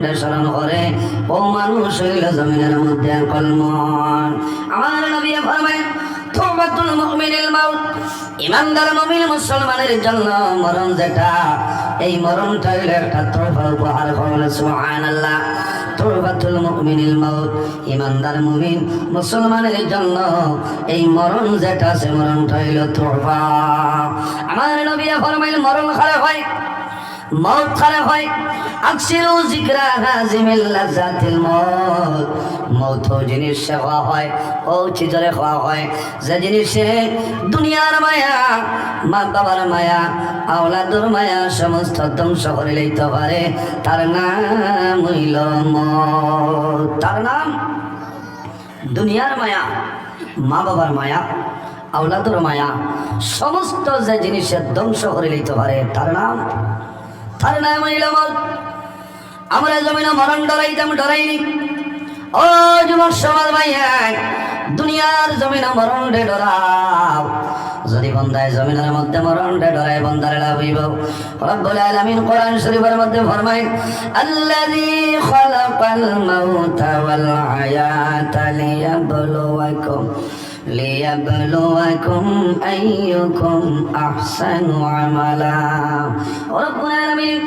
স্মরণ করে ও মানুষ হইল জমিনের মধ্যে কলমন। আমার নবী ফরমায় তওবাতুল মুমিনিল মাউত, ইমানদার মুমিন মুসলমানের জন্য মরণ যেটা, এই মরণটা হইল একটা তোহফা, উপহার। সুবহানাল্লাহ। তওবাতুল মুমিনিল মাউত, ইমানদার মুমিন মুসলমানের জন্য এই মরণ যেটা, সে মরণটা হইল তোহফা। আমার নবী ফরমাইল মরণ খারাপ হয়, মৌত খারাপ হয়। আকসিরু যিকরা হাযিমিল লাযাতিল মউত, মৌত জিনিস খাওয়া হয়, ও চিজরে খাওয়া হয় যে জিনিসে দুনিয়ার মায়া, মা বাবার মায়া, আওলাদুর মায়া সমস্ত ধ্বংস করে লইতে পারে, তার নাম হইল মৌত। তার নাম দুনিয়ার মায়া, মা বাবার মায়া, আওলাদুর মায়া, সমস্ত যে জিনিসের ধ্বংস করে লইতে পারে, তার নাম হইল মৌত। আমরা জমিনে মরণ ডরাইতাম, ডরাইনি। ও যুবক সমাজ ভাইয়া, দুনিয়ার জমিনে মরণ ডে ডরাও। যদি বন্দায় জমিনের মধ্যে মরণ ডে ডরায়, বন্দারে লাভ হইব। রব্বুল আলামিন কোরআন শরীফের মধ্যে ফরমায়, আল্লাযী খালাকাল মাউতা ওয়াল হায়াতা লিয়াবলুয়াকুম আইয়ুকুম আহসানু আমালা। রব্বুল আলামিন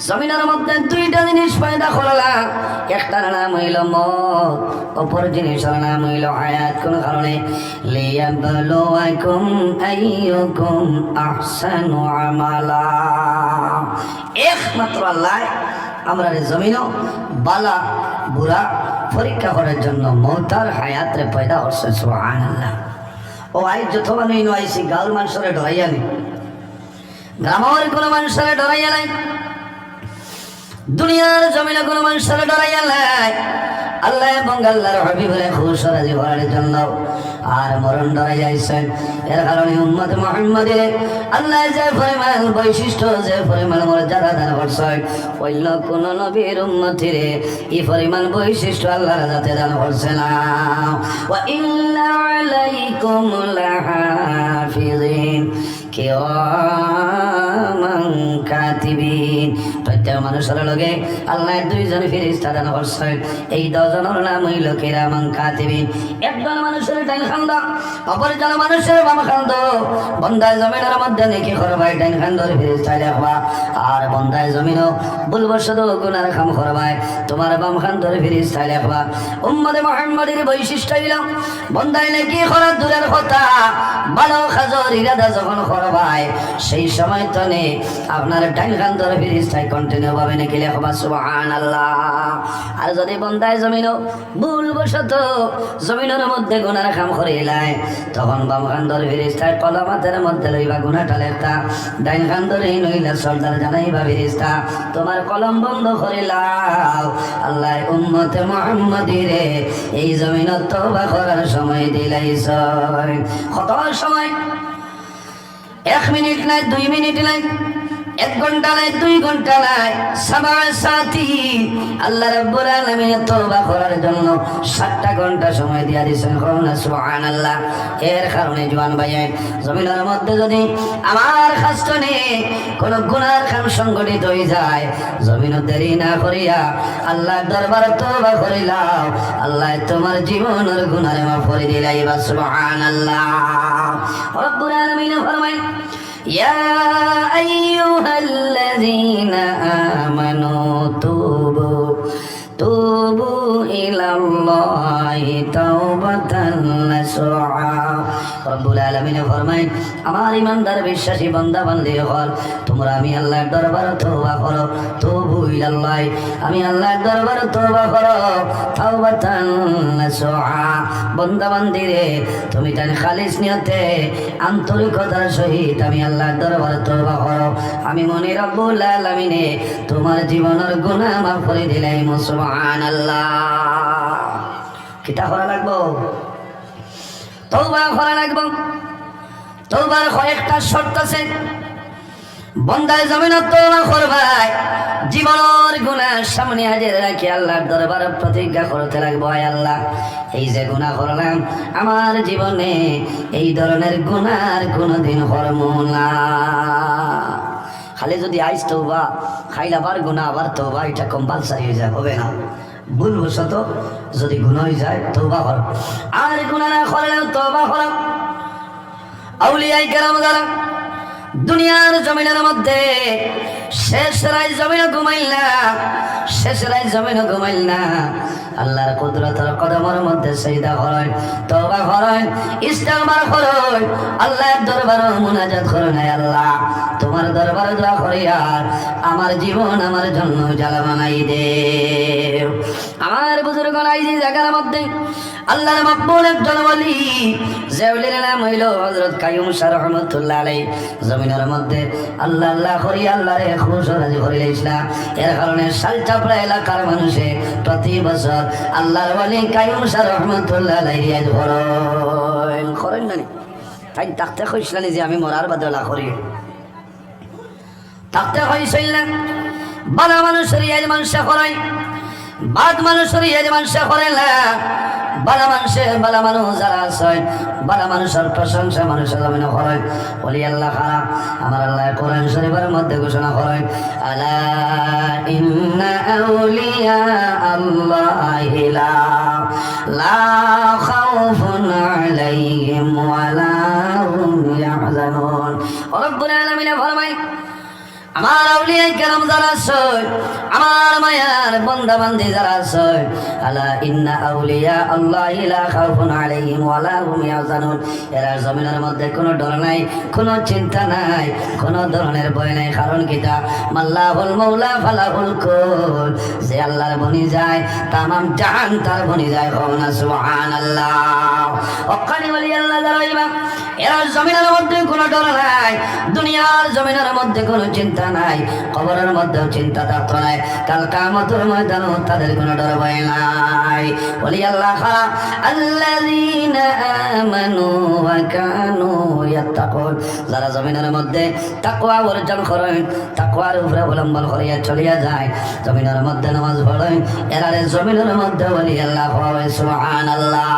জমিনের মধ্যে দুইটা জিনিস পয়দা করলা, একটার নাম হইল মৌত, অপর জিনিসের নাম হইল হায়াত। কোন কারণে? লিয়াবলুয়াকুম আইয়ুকুম আহসানু আমালা। একমাত্র আল্লাহ আমরা জমিনও বালা বুড়া পরীক্ষা করার জন্য মৌতার হায়াতরে পয়দা করছে। সুবহানাল্লাহ। ও আই যত মানুষ আইসি গাঁর মানুষরে ডরাইয়া নি, গ্রামের কোনো মানুষরে ডরাইয়া নাই, দুনিয়ার জমিনে কোনো মানুষের ডরাইয়া নাই। আল্লাহ এবং আল্লাহর হাবিবের খুশ রাজি করার জন্য আর মরণ ডরাই যাইছেন। এর কারণে উম্মত মুহাম্মাদের আল্লাহ যে পরিমাণ বৈশিষ্ট্য, যে পরিমাণ মর্যাদা দান করছেন, অন্য কোন নবীর উম্মতিরে এই পরিমাণ বৈশিষ্ট্য আল্লাহ যাতে দান করছে না। ওয়া ইন্না আলাইকুম লাহাফিজিন কিরামান কাতিবিন। প্রত্যেক মানুষের লগে আল্লাহ দুইজন ফেরেশতা দান করছেন। এই দুজনের নাম হইল কিরামান কাতিবিন। একজন মানুষের ডাইন খান্দ, অপরজন মানুষের বাম খান্দ। বন্দায় জমিনের মধ্যে নেকি করবাই, ডাইন খান্দর ফেরেশতা লেখবা। আর বন্দায় জমিনও ভুলবশত গুনার কাম করবাই, তোমার বাম খান্দর ফেরেশতা লেখবা। উম্মতে মুহাম্মাদের বৈশিষ্ট্য হইল বন্দায় নেকি করার দূরের কথা, ভালো কাজের ইরাদা যখন করবাই, সেই সময় তো নে আপনার ডাইন খান্দর ফেরেশতায় কন্টিনিউ ভাবে নাকি লেখবা। সুবহানাল্লাহ। আর যদি বন্দায় জমিনও ভুলবশত জমিনের মধ্যে গুনার কাম করিলাই, তখন বাম খান্দর ফেরেশতায় কলমাতের মধ্যে লইবা গুনাহটা লেখতা, ডাইন খান্দর এই নইলা সর্দার জানাইবা ফেরেশতা তোমার কলম বন্ধ করিলাও। আল্লাহ উম্মতে মুহাম্মাদিরে এই জমিনত তওবা করার সময় দিলাইছ। কত সময়? 1 মিনিট নাই, 2 মিনিট নাই, 1 ঘন্টা নাই, 2 ঘন্টা নাই, 7 সাথী আল্লাহ রাব্বুল আলামিন তওবা করার জন্য 7টা ঘন্টা সময় দিয়া দিয়েছেন। সুবহানাল্লাহ। এর কারণে জওয়ান ভাইয়ের জমিনের মধ্যে যদি আমার খাস্তনে কোন গুনার কাম সংগঠিত হয়ে যায়, জমিন দেরি না করিয়া আল্লাহর দরবারে তওবা করিলাও, আল্লাহ তোমার জীবনের গুনার মাফ করে দিলাইবা। সুবহানাল্লাহ। রব্বুল আলামিন ফরমায়, ইয়া আইয়ুহাল্লাযীনা আমানু তুবু ইলাল্লাহি তাওবাতান নাসুহা। রব্বুল আলামিন ফরমায়, আমার ইমানদার বিশ্বাসী বান্দা বান্দী হল, তোমরা আমি আল্লাহর দরবারে তওবা করো। তুবু ইলাল্লাহি, আমি আল্লাহর দরবারে তওবা করো। তাওবাতান নাসুহা, বান্দা বান্দীরে তুমি তার খালিস নিয়তে আন্তরিকতার সহিত আমি আল্লাহর দরবারে তওবা করো। আমি মনে রব্বুল আলামিনে তোমার জীবনের গুনাহ মাফ করে দিলাম। সুবহানাল্লাহ। কিতা করা লাগবো? তওবা করা লাগবো। তওবার কয়েকটা শর্ত আছে। বন্দায় জমিনত তওবা করবাই, জীবনের গুনাহ সামনে হাজির রাখি আল্লাহর দরবারে প্রতিজ্ঞা করতে লাগবো, আয় আল্লাহ এই যে গুনাহ করলাম আমার জীবনে এই ধরনের গুনাহ আর কোনোদিন করব না। খালি যদি আইস তওবা খাইলে আবার গুনাহ আবার তওবা, এটা কম্পালসারি হয়ে যায়, হবে না। ভুলবশত যদি গুনাহ হয়ে যায় তওবা কর, আর গুনাহ না করলেও তওবা কর। আউলিয়ায়ে কেরাম যারা দুনিয়ার জমিনের মধ্যে শেষ রাত জমিনে ঘুমাইল না, শেষ রাত জমিনে ঘুমাইল না, আল্লাহর কুদরতের কদমের মধ্যে সিজদা করেন, তওবা করেন, ইস্তিগফার করেন, আল্লাহর দরবারে মুনাজাত করেন, আল্লাহ তোমার দরবারে দোয়া করি আর আমার জীবন আমার জন্য জ্বালা বানাই দে। আমার বুজুর্গ এই যে জায়গার মধ্যে আল্লাহর মাকবুল একজন ওলি, যে ওলির নাম হইল হযরত কাইয়ুম শাহ রাহমাতুল্লাহ আলাইহি। জমিনের মধ্যে আল্লাহ আল্লাহ করি আল্লাহরে খুশ রাজি করিলে ইসলাম, এর কারণে শালচাপড়া এলাকার মানুষে প্রতি বছর আল্লাহর ওলি কাইয়ুম শাহ রাহমাতুল্লাহ আলাইহি রিয়াজ করেন না, তাই তাকতে কইছিলেন যে আমি মরার বাদে ওলা করি, তাকতে কইছিলেন বালা মানুষের রিয়াজ মানুষে করেন, বাদ মানুষের রিয়াজ মানুষে করে না। বালা মানুষ যারা আছে, বালা মানুষের প্রশংসা মানুষের জমিনে করেন। ওলি আল্লাহ খারা আমার আল্লাহ কোরআন শরীফের মধ্যে ঘোষণা করেন, আলা ইন্না আউলিয়া আল্লাহি লা খাউফুন আলাইহিম ওয়া লা হুম ইয়াহজানুন। রব্বুল আলামিন ফরমায়, আমার আউলিয়ায়ে কেরাম যারা আছে, আমার মায়ার বান্দা বান্দি যারা আছে, আলা ইন্না আউলিয়া আল্লাহি লা খাউফুন আলাইহিম ওয়া লা হুম ইয়াহজানুন, এরা জমিনের মধ্যে কোনো ডর নাই, কোনো চিন্তা নাই, কোনো ধরনের ভয় নাই। কারণ কিতা মাল্লাহুল মাওলা ফালাহুল কুল, যে আল্লাহর বনি যায় তামাম জাহান তার বনি যায়। কওনা সুবহানাল্লাহ। ওখানে ওলি আল্লাহ যারা এরা জমিনের মধ্যে কোনো ডর নাই, দুনিয়ার জমিনের মধ্যে কোনো চিন্তা নাই, কবরের মধ্যেও চিন্তা থাকতো নাই, কাল কিয়ামতের ময়দানেও তাদের কোনো ডর ভয় নাই। ওলি আল্লাহ আল্লাযীনা আমানু ওয়া কানু ইয়াত্তাকুন, যারা জমিনের মধ্যে তাকওয়া অর্জন করেন, তাকওয়ার উপরে অবলম্বন করিয়া চলিয়া যায়, জমিনের মধ্যে নামাজ পড়েন, এরারে জমিনের মধ্যে ওলি আল্লাহ হয়। সুবহানাল্লাহ।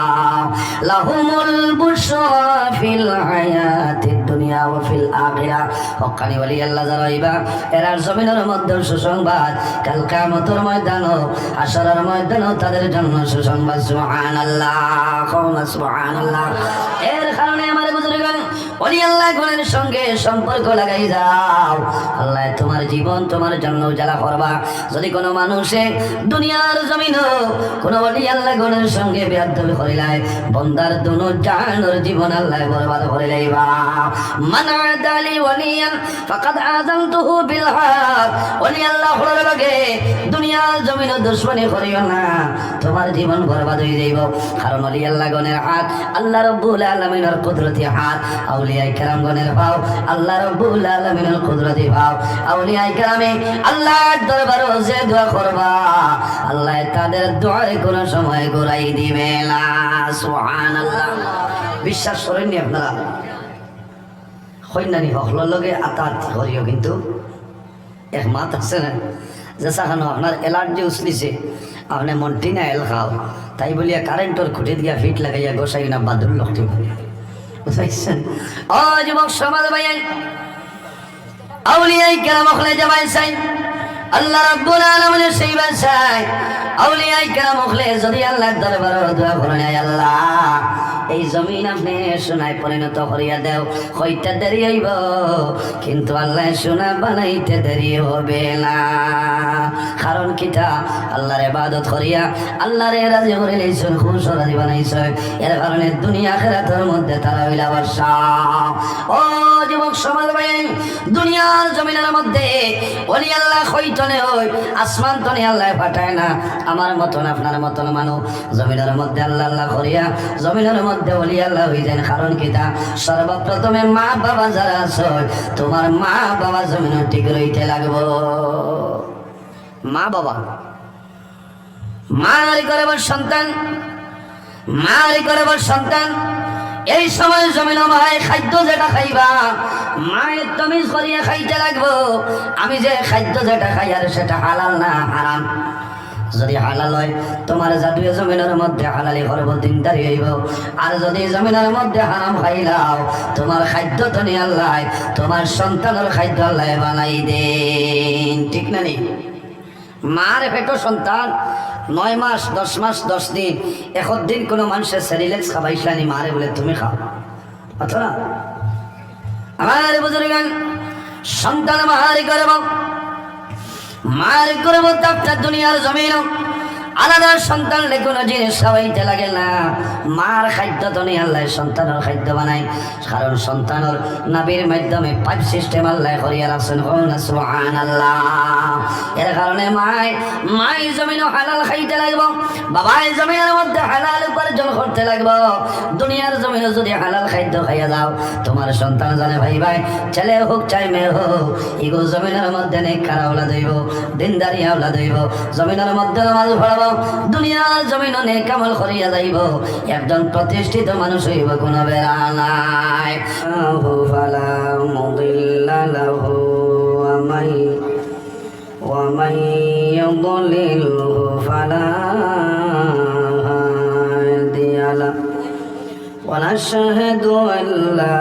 লাহুমুল বুশরা ফিল হায়াতিদ দুনিয়া ওয়া ফিল আখিরাহ, হক্কানি ওলি আল্লাহ যারা হইবা এরা জমিনের মধ্যে সুসংবাদ, কাল কিয়ামতের ময়দানও হাশরের ময়দানও তাদের জন্য সুসংবাদ। সুবহানাল্লাহ, কওনা সুবহানাল্লাহ। এর কারণে আমার বুজুর্গগণ ওলি আল্লাহ গণের সঙ্গে সম্পর্ক লাগাই যাও, আল্লাহ তোমার জীবন তোমার জন্য উজালা করবা। যদি কোনো মানুষে দুনিয়ার জমিনও কোনো ওলি আল্লাহ গণের সঙ্গে বেয়াদবি করিলাই, বন্দার দুনো জাহানের জীবন আল্লাহ বরবাদ করে লাইবা। মান আদালি ওয়ালিয়ান ফাকাদ আযানতুহু বিল হক, ওলি আল্লাহ হওয়ার লগে দুনিয়ার জমিনে দুশমনি করিও না, তোমার জীবন বরবাদ হয়ে যাইব। কারণ ওলি আল্লাহ গণের হাত আল্লাহ রাব্বুল আলামিনের কুদরতি হাত, আউলিয়ায়ে কেরাম গণের ভাও আল্লাহ রাব্বুল আলামিনের কুদরতি ভাও। আউলিয়ায়ে কেরামে আল্লাহর দরবারে যে দোয়া করবা, আল্লাহ তাদের দোয়ার কোনো সময় ঘুরাই দিবে না। সুবহানাল্লাহ। বিশ্বাস করেননি আপনারা? কইনানি হকলর লগে আতাহাতি করিও, কিন্তু এক মাত আছে না, যে সাখানো আপনার এলার্জি উছলিছে, আপনি মন্টিনা এল খাও, তাই বলিয়া কারেন্টর খুঁটে দিয়া ফিট লাগাইয়া গোসাই না বাদুর লক্ষ্য বুঝাইছেন। ও যুবক সমাজ ভাইয়াই, আউলিয়ায়ে কেরাম হলে যাবাই চাই, আল্লাহ রাব্বুল আলামিনের সেই বাসায় আউলিয়ায়ে কেরাম হলে যদি আল্লাহর দরবারে দোয়া করেন, আল্লাহ এই জমিন আপনি সোনায় পরিণত করিয়া দেও, হইতে দেরি হইব কিন্তু আল্লাহ সোনা বানাইতে দেরি হবে না। কারণ কিটা আল্লাহর ইবাদত করিয়া আল্লাহরে রাজি করে লইছেন, খুশ রাজি বানাইছেন, এর কারণে দুনিয়া আখিরাতের মধ্যে তারা হইলা বর্ষা। ও যুবক সমাজ ভাই, দুনিয়ার জমিনের মধ্যে ওলি আল্লাহ হইতনে হই, আসমান তনে আল্লাহ পাঠায় না। আমার মতন আপনার মতন মানুষ জমিনের মধ্যে আল্লাহ আল্লাহ করিয়া জমিনের মধ্যে ওলি আল্লাহ হয়ে যায়। কারণ কিটা সর্বপ্রথমে মা বাবা যারা আছে, তোমার মা বাবা জমিনে ঠিক রইতে লাগবো। মা বাবা মারি করবার সন্তান, মারি করবার সন্তান, এই সময় জমিন মায় খাদ্য যেটা খাইবা মায়ের তমিজ করিয়া খাইতে লাগবো। আমি যে খাদ্য যেটা খাই আর সেটা হালাল না হারাম, যদি হালাল হয় তোমার জাদুয়ে জমিনের মধ্যে হালালি করব দিনদারি হইব আর যদি জমিনের মধ্যে হারাম খাইলাও তোমার খাদ্য তো নিয়ে আল্লাহ তোমার সন্তানের খাদ্য আল্লাহ বানাই দেন ঠিক না নি মার পেটো সন্তান 9 মাস 10 মাস 10 দিন 1 দিন কোনো মানুষের সেরিলেক্স খাবাইছানি মারে বলে তুমি খাও অথবা আমার বুজুর্গান সন্তান মার করব তাপটা দুনিয়ার জমিন আলাদা সন্তান কোনো জিনিস খাওয়াইতে লাগে না মার খাদ্য তো নেই আল্লাহ সন্তানের খাদ্য বানাই কারণ সন্তানের নাবির মাধ্যমে পাইপ সিস্টেম আল্লাহ করিয়া রাখছেন সুবহানাল্লাহ এর কারণে মাই জমিনও হালাল খাইতে লাগব বাবাই জমিনের মধ্যে হালাল উপার্জন করতে লাগব দুনিয়ার জমিনে যদি হালাল খাদ্য খাইয়া যাও তোমার সন্তান জানে ভাই ছেলে হোক চাই মেয়ে হোক এগো জমিনের মধ্যে নেক খারা আওলাদ হইব দিনদারি আওলাদ হইব জমিনের মধ্যে নামাজ পড়াব দুনিয়ার জমিন নেক আমল করিয়া যাইব একজন প্রতিষ্ঠিত মানুষ হইব কোনো বেড়া নাই ফালা মুদিল্লা লাহু ওয়া মান ইউদ্লিলহু ফালা হাদিয়া লাহু ওয়া নাশহাদু আল লা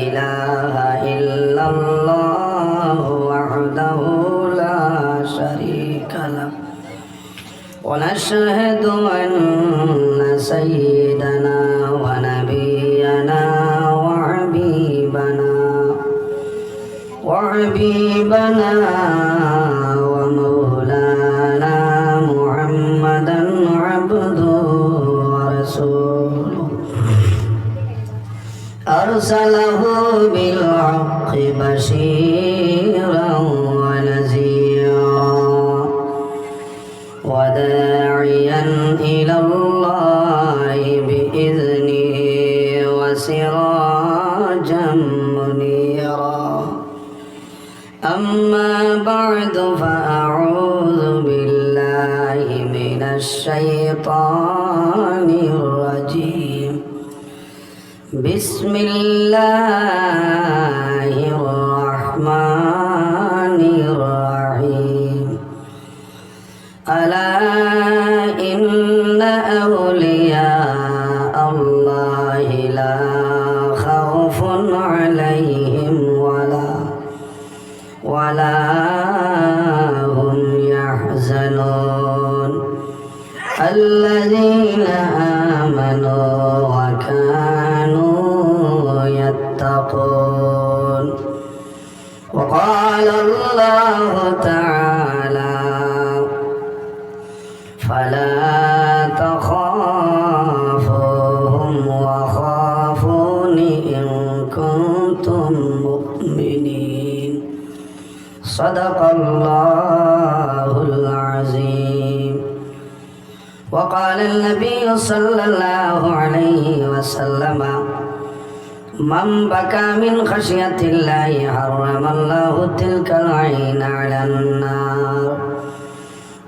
ইলাহা ইল্লাল্লাহু ওয়াহদাহু লা শারীকা লাহু ونشهد أن سيدنا ونبينا وحبيبنا ومولانا محمدا عبده ورسوله أرسله بالحق بشيرا ونذيرا وداعيا إلى الله بإذنه وسراجا منيرا أما بعد فأعوذ بالله من الشيطان الرجيم بسم الله الرحمن الرحيم ألا إن أولياء الله لا خوف عليهم ولا هم يحزنون الذين آمنوا وكانوا يتقون وقال الله تعالى فلا تخافوهم وخافون إن كنتم مؤمنين صدق الله العظيم وقال النبي صلى الله عليه وسلم من بكى من خشية الله حرم الله تلك العين على النار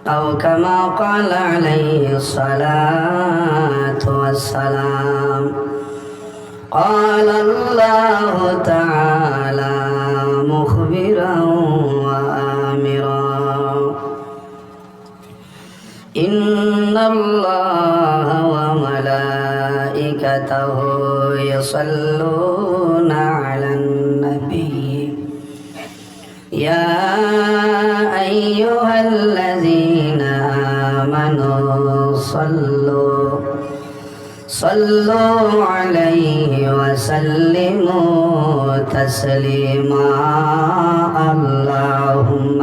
أو كما قال عليه الصلاة والسلام قال الله تعالى مخبرا وآمرا إن الله وملائكته يصلون على النبي يا أيها الذين آمنوا صلوا عليه وسلموا تسليما اللهم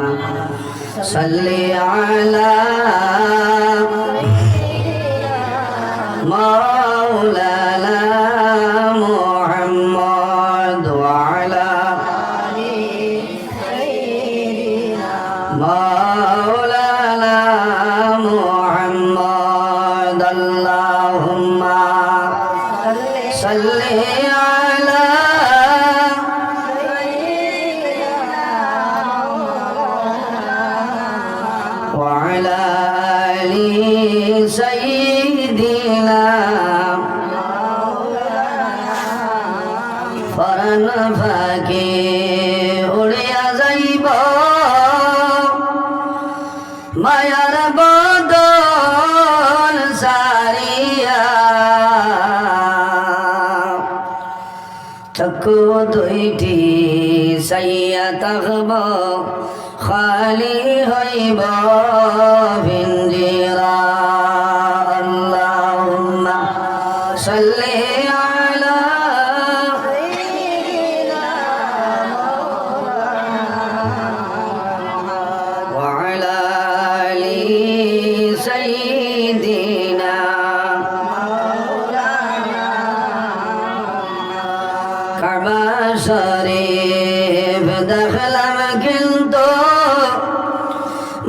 صل على مولانا محمد وعلى مولانا محمد اللهم صل على وعلى آل سيدنا ফরন ফাঁকে উড়িয়া যাইব মায়ার বদন সারিয়া চক্ষু দুইটি সাইয়া থাকব খালি হইব ভিঞ্জিরা আল্লাহুম্মা সাল্লি আলা ওয়া আলা আলি সাইয়্যিদিনা কাবা শরীফ দেখলাম কিন্তু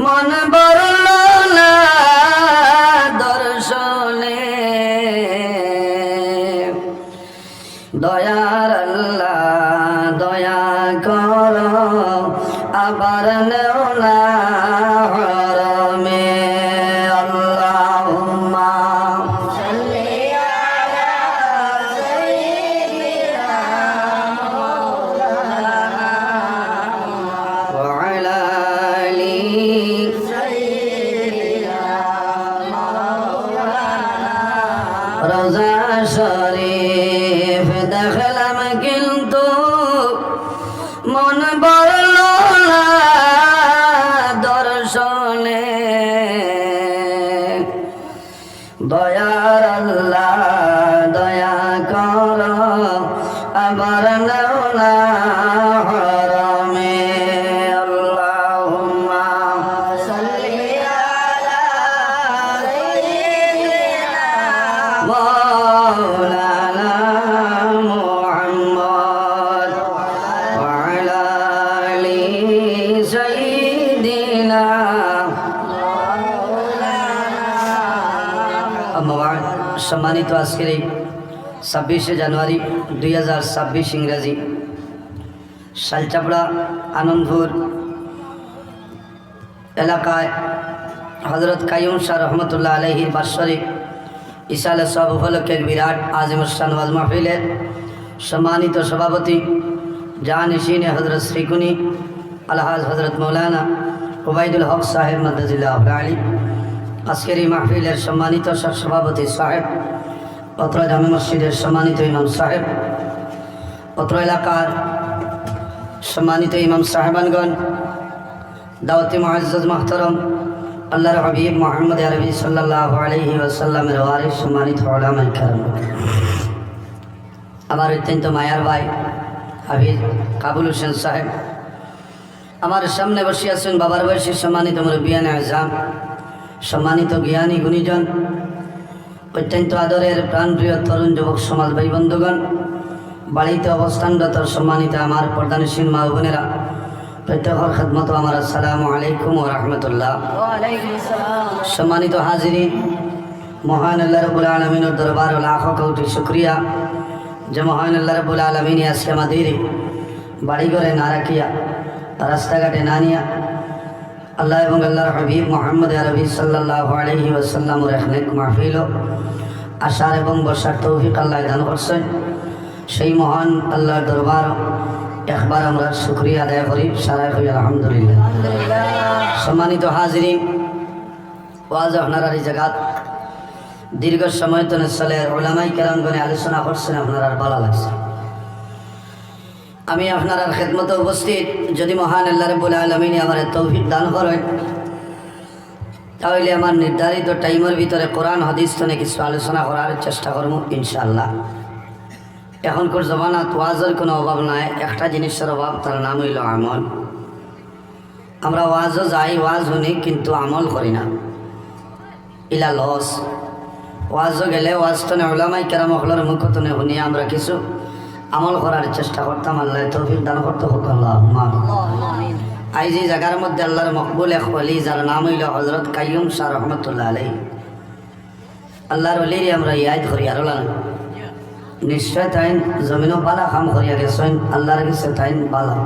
মন বরল না দর্শনে দয়ার আল্লাহ দয়া কর আবার নেও না হরমে আল্লাহুম্মা সাল্লি আলা সাইয়্যিদিনা মাওলানা ওয়া আলা আলি সাইয়্যিদিনা মাওলানা রওজা শরীফ দেখলাম কিন্তু মন বরল না দর্শনে দয়ার আল্লাহ দয়া কর আবার নেও না হরমে আল্লাহুম্মা সাল্লি আলা সাইয়্যিদিনা মাওলানা মুহাম্মদ ওয়া আলা আলি সাইয়্যিদিনা সম্মানিত আজকের এই 26শে জানুয়ারি 2026 ইংরাজি শালচাপড়া আনন্দপুর এলাকায় হজরত কাইয়ুম শাহ রহমতুল্লাহ আলাইহির বাৎসরিক ইসালে সব উপলক্ষে বিরাট আজিমুসান ওয়াজ মাহফিলের সম্মানিত সভাপতি জাহানিশিন হজরত শ্রীকুনি আলহাজ হজরত মৌলানা ওবায়দুল হক সাহেব মাদ্দাজিল্লাহ আলী আজকের এই মাহফিলের সম্মানিত সভাপতি সাহেব অত্র জামে মসজিদের সম্মানিত ইমাম সাহেব অত্র এলাকার সম্মানিত ইমাম সাহেবানগণ দাওয়াতি মুআজ্জাজ মুহতারাম আল্লাহর হাবিব মুহাম্মদ আরবি সাল্লাল্লাহু আলাইহি ওয়াসাল্লামের ওয়ারিস সম্মানিত উলামায়ে কেরাম আমার অত্যন্ত মায়ার ভাই হাফিজ কাবুল হোসেন সাহেব আমার সামনে বসে আছেন বাবার বয়সী সম্মানিত মুরব্বিয়ানে আযম সম্মানিত জ্ঞানী গুণীজন অত্যন্ত আদরের প্রাণপ্রিয় তরুণ যুবক সমাজ ভাই বন্ধুগণ বাড়িতে অবস্থানরত সম্মানিত আমার পর্দানশীল মা বোনেরা প্রত্যেকের খেদমত আমার আসসালামু আলাইকুম ওয়া রাহমাতুল্লাহ। সম্মানিত হাজিরিন, মহান আল্লাহ রাব্বুল আলামিনের দরবার লাখো কোটি শুকরিয়া যে মহান আল্লাহ রাব্বুল আলামিন আজকে আমাদের বাড়ি ঘরে না রাখিয়া রাস্তাঘাটে না নিয়া আল্লাহ এবং আল্লাহর হাবিব মুহাম্মদ আরবি সাল্লাল্লাহু আলাইহি ওয়াসাল্লামের এক মাহফিল আশার এবং বসার তৌফিক আল্লাহ দান করছেন। সেই মহান আল্লাহর দরবার একবার আমরা শুকরিয়া আদায় করি, সারাই করি আলহামদুলিল্লাহ। সম্মানিত হাজিরিন, ওয়াজ আপনারা এই জায়গাত দীর্ঘ সময় তো চলে ওলামাই কেরামগণে আলোচনা করছেন, আপনার ভালো লাগছে। আমি আপনার খেদমতে উপস্থিত, যদি মহান আল্লাহ রাব্বুল আলামিন আমার তৌফিক দান করেন তাহলে আমার নির্ধারিত টাইমের ভিতরে কোরআন হাদিস তো কিছু আলোচনা করার চেষ্টা করব ইনশাআল্লাহ। এখনকার জমানাত ওয়াজের কোনো অভাব নাই, একটা জিনিসের অভাব, তার নাম হইল আমল। আমরা ওয়াজও যাই, ওয়াজ শুনি, কিন্তু আমল করি না, ইলা লস। ওয়াজও গেলে ওয়াজটনে ওলামাই কেরামহলের মুখতনে শুনিয়ে আমরা কিছু আমল করার চেষ্টা করতাম। আল্লাহ তৌফিক দান করতে হোক আল্লাহুম্মা। আজ এই জায়গার মধ্যে আল্লাহর মকবুল এক ওলি, যার নাম হইল হজরত কাইয়ুম শাহ রহমতুল্লাহ আলাইহি। আল্লাহর ওলিরে আমরা ইয়াদ করি আর নিশ্চয় তাইন জমিনও বালা কাম করিয়া গেছেন, আল্লাহর কাছে তাইন বালা।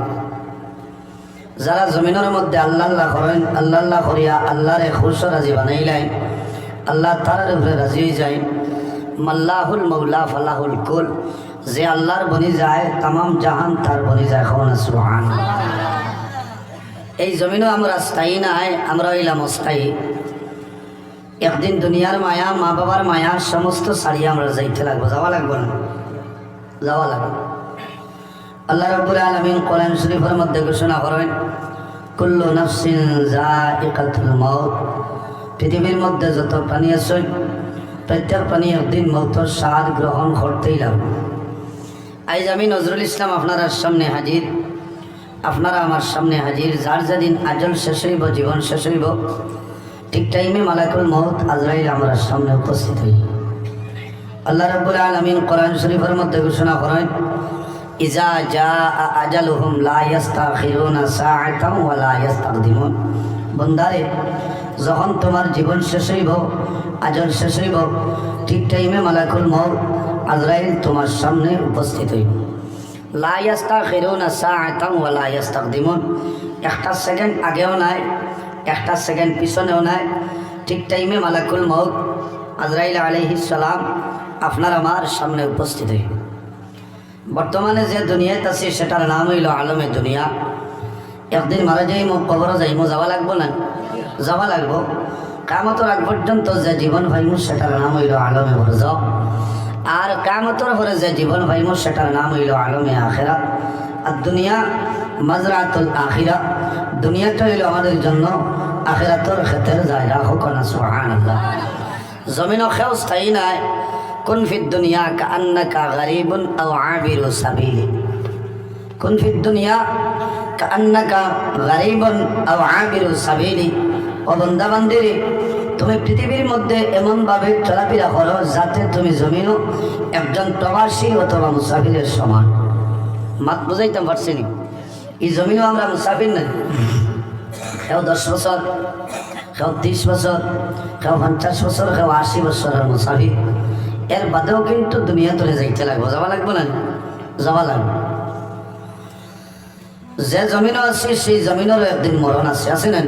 যারা জমিনের মধ্যে আল্লাহ আল্লাহ করেন, আল্লাহ আল্লাহ করিয়া আল্লাহরে খুশ রাজি বানাইলেন, আল্লাহ তার উপরে রাজি হয়ে যায়। মাল্লাহুল মৌলা ফালাহুল কুল, যে আল্লাহর বনি যায় তামাম জাহান তার বনি যায়। সুবহানাল্লাহ। এই জমিনও আমরা স্থায়ী নাই, আমরা হইলাম অস্থায়ী। একদিন দুনিয়ার মায়া, মা বাবার মায়া সমস্ত ছাড়িয়ে আমরা যাইতে লাগবো, যাওয়া লাগবো না? যাওয়া লাগবে। আল্লাহ রাব্বুল আলামিন কোরআন শরীফের মধ্যে ঘোষণা করেন, কুল্লু নাফসিন যায়িকাতুল মাউত। পৃথিবীর মধ্যে যত প্রাণী আছে প্রত্যেক প্রাণী একদিন মৌতের স্বাদ গ্রহণ করতেই লাগবে। আজ আমি নজরুল ইসলাম আপনারা সামনে হাজির, আপনারা আমার সামনে হাজির। যার যেদিন আজল শেষ হইব, জীবন শেষ হইব, ঠিক টাইমে মালাকুল মউত আজরাইল আমার সামনে উপস্থিত হইব। আল্লাহ রাব্বুল আলামিন কোরআন শরীফের মধ্যে ঘোষণা করেন, ইজা জাআ আজালুহুম লা ইস্তাখিরুনা সাআতান ওয়া লা ইস্তাকদিমুন। বন্দারে, যখন তোমার জীবন শেষ হইব, আজল শেষ হইব, ঠিক টাইমে মালাকুল মউত আজরাইল তোমার সামনে উপস্থিত হইব। লা ইস্তাখিরুনা সাআতান ওয়া লা ইস্তাকদিমুন। একটা সেকেন্ড আগেও নাই, একটা সেকেন্ড পিছনেও নাই, ঠিক টাইমে মালাকুল মউত আজরাইল আলাইহিস সালাম আপনার আমার সামনে উপস্থিত হইব। বর্তমানে যে দুনিয়াতে আছে সেটার নাম হইল আলমে দুনিয়া। একদিন মারা যাইম, কবর যাইম, যাওয়া লাগবো না? যাওয়া লাগবো। কিয়ামতের আগ পর্যন্ত যে জীবন পাইমু সেটার নাম হইল আলমে বরজখ। আর কিয়ামতের পরে যে জীবন পাইমু সেটার নাম হইল আলমে আখিরাত। আর দুনিয়া মাজরাতুল আখিরা। দুনিয়াটা হইল আমাদের জন্য আখিরাতের ক্ষেতের জায়গা। হোক না সুবহানাল্লাহ। জমিনও কেউ স্থায়ী নাই। কুন ফিদ দুনিয়া কাআন্নাকা গরিবুন আও আবিরু সাবিলি। কুন ফিদ দুনিয়া কাআন্নাকা গরিবুন আও আবিরু সাবিলি। ও বান্দা বান্দিরে, তুমি পৃথিবীর মধ্যে এমনভাবে চলাফেরা করো যাতে তুমি জমিনও একজন প্রবাসী অথবা মুসাফিরের সমান। মাত বুঝাইতে পারছি নি? এই জমিনও আমরা মুসাফির নাই। কেউ 10 বছর, কেউ 30 বছর, কেউ 50 বছর, কেউ 80 বছরের মুসাফির। এর বাদেও কিন্তু দুনিয়া তুলে যাইতে লাগবো, যাওয়া লাগবো না? যাওয়া লাগবে। যে জমিনও আছে সেই জমিনেরও একদিন মরণ আছে, আছে না?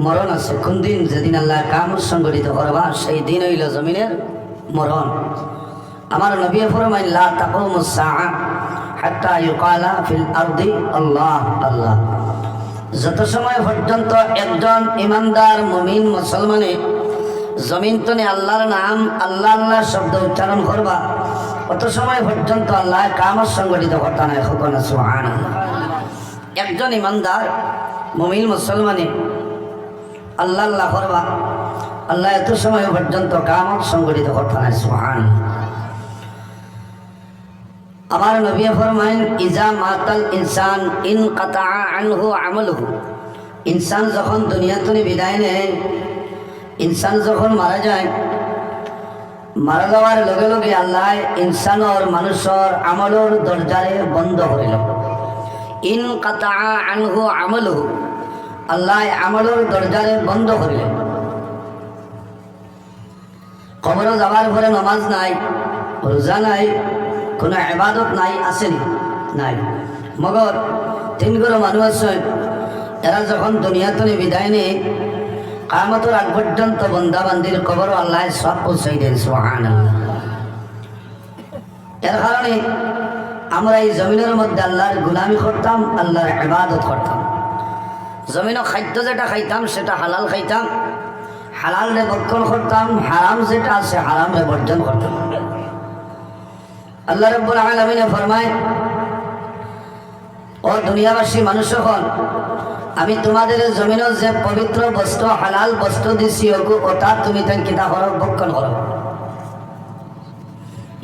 মরণ আছে। কোন দিন? যেদিন আল্লাহ কামত সংগঠিত করবা সেই দিন হইল জমিনের মরণ। আমার নবী ফরমাইন, লা তাকুমুস সাআ হাত্তা ইউকালা ফিল আরদি আল্লাহ আল্লাহ। যত সময় পর্যন্ত একজন ইমানদার মুমিন মুসলমানে জমিন তনে আল্লাহর নাম, আল্লাহ আল্লাহ শব্দ উচ্চারণ করবা, অত সময় পর্যন্ত আল্লাহ কামত সংগঠিত করতে নাই। হোক না সুবহানাল্লাহ। একজন ইমানদার মুমিন মুসলমানে আল্লাহ আল্লাহ করবা, আল্লাহ এত সময় পর্যন্ত কামত সংগঠিত করতে নাই। সুবহানাল্লাহ। আমার নবী ফরমাইন, ইজা মাতাল ইনসান ইনকাতা আনহু আমালুহু। ইনসান যখন দুনিয়া থেকে বিদায় নেয়, ইনসান যখন মারা যায়, মারা যাওয়ার লগে লগে আল্লাহ ইনসানর মানুষের আমলের দরজারে বন্ধ করিল। ইনকাতা আনহু আমালুহু, আল্লাহ আমলের দরজারে বন্ধ করিলেন। কবর যাওয়ার পরে নামাজ নাই, রোজা নাই, কোনো ইবাদত নাই, আসেনি? নাই। মগর 3 ঘর মানুষ আছে, এরা যখন দুনিয়া থেকে বিদায় নেই, কিয়ামতের আগ পর্যন্ত বান্দা বান্দির কবর আল্লাহ সব পৌঁছাই দেন। সুবহানাল্লাহ। এর কারণে আমরা এই জমিনের মধ্যে আল্লাহর গোলামি করতাম, আল্লাহর ইবাদত করতাম। জমিনও খাদ্য যেটা খাইতাম সেটা হালাল খাইতাম, হালাল রে বর্জন করতাম, হারাম যেটা আছে হারাম রে বর্জন করতাম। আল্লাহ রাব্বুল আলামিন ফরমায়, ও দুনিয়াবাসী মানুষ হন, আমি তোমাদের জমিনের যে পবিত্র বস্তু, হালাল বস্তু দিছি, ওটা তুমি তাই কিতা করো, ভক্ষণ করো।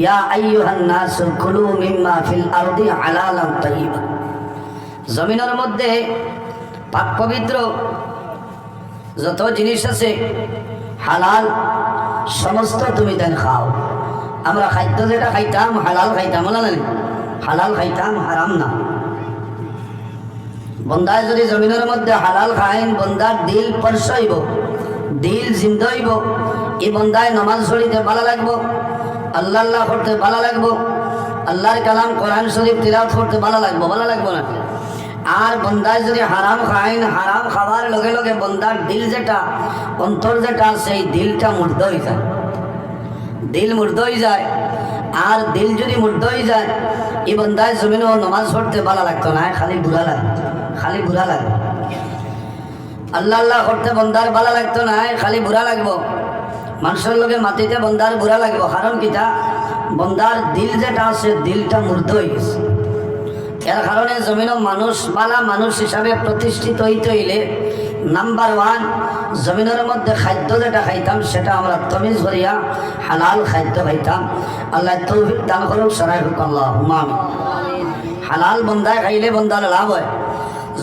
ইয়া আইয়ুহান নাস কুলু মিম্মা ফিল আরদি হালালান তাইয়্যিবা। জমিনের মধ্যে পাক পবিত্র যত জিনিস আছে হালাল, সমস্ত তুমি দেন খাও। আমরা খাদ্য যেটা খাইতাম হালাল খাইতাম, না? হালাল খাইতাম, হারাম না। বন্দায় যদি জমিনের মধ্যে হালাল খাইন, বন্দার দিল পরশ হইব, দিল জিন্দা হইব। এই বন্দায় নমাজ পড়িতে ভালো লাগবো, আল্লাহ আল্লাহ করতে ভালো লাগবো, আল্লাহর কালাম কোরআন শরীফ তিলাওয়াত করতে ভালো লাগবো, ভালো লাগবো না? আর বন্দায় যদি হারাম খাইন, হারাম খাবার লগে লগে বন্দার দিল যেটা, অন্তর যেটা, সেই দিলটা মুর্দা হয়ে যায়। দিল মুর্দা হয়ে যায়। আর দিল যদি মুর্দা হয়ে যায়, এই বন্দায় জমিনও নমাজ পড়তে ভালো লাগতো না, খালি বুড়া লাগে, খালি বুড়া লাগে। আল্লাহ আল্লাহ করতে বন্দার ভালো লাগতো না, খালি বুড়া লাগবো। মানুষের লগে মাটিতে বন্দার বুড়া লাগবে, কারণ কিটা বন্দার দিল যেটা আছে দিলটা মূর্ধ হয়ে গেছে। এর কারণে জমিনও মানুষ বালা মানুষ হিসাবে প্রতিষ্ঠিত হইতে হইলে নাম্বার 1 জমিনের মধ্যে খাদ্য যেটা খাইতাম সেটা আমরা তমিজ করিয়া হালাল খাদ্য খাইতাম। আল্লাহ তৌফিক দান করুক, সরাই হোক আল্লাহুম্মা আমিন। হালাল বন্দায় খাইলে বন্দার লাভ হয়।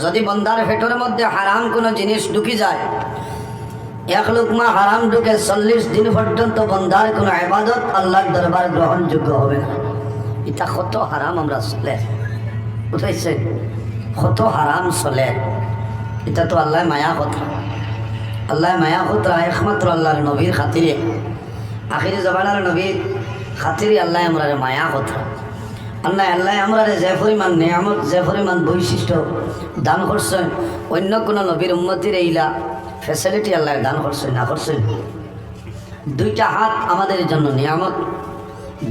যদি বন্দার পেটের মধ্যে হারাম কোনো জিনিস ঢুকি যায়, এক লুকমা হারাম ঢুকে 40 দিন পর্যন্ত বন্দার কোনো ইবাদত আল্লাহর দরবার গ্রহণযোগ্য হবে না। এটা কত হারাম আমরা চলে উঠাইছে, কত হারাম চলে। এটা তো আল্লাহ মায়া কথা, আল্লাহ মায়া কথা একমাত্র আল্লাহর নবীর খাতিরে, আখিরি জবানার নবীর খাতিরে আল্লাহ আমরা মায়া কথা। আল্লাহ আমরা যে পরিমাণ নিয়ামত, যে পরিমাণ বৈশিষ্ট্য দান করছেন, অন্য কোনো নবীর উম্মতির এইলা ফ্যাসিলিটি আল্লাহ দান করছেন না করছেন। 2টা হাত আমাদের জন্য নিয়ামত,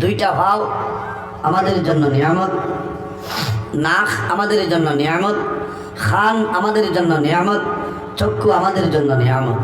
2টা ভাও আমাদের জন্য নিয়ামত, নাক আমাদের জন্য নিয়ামত, খান আমাদের জন্য নিয়ামত, চক্ষু আমাদের জন্য নিয়ামত।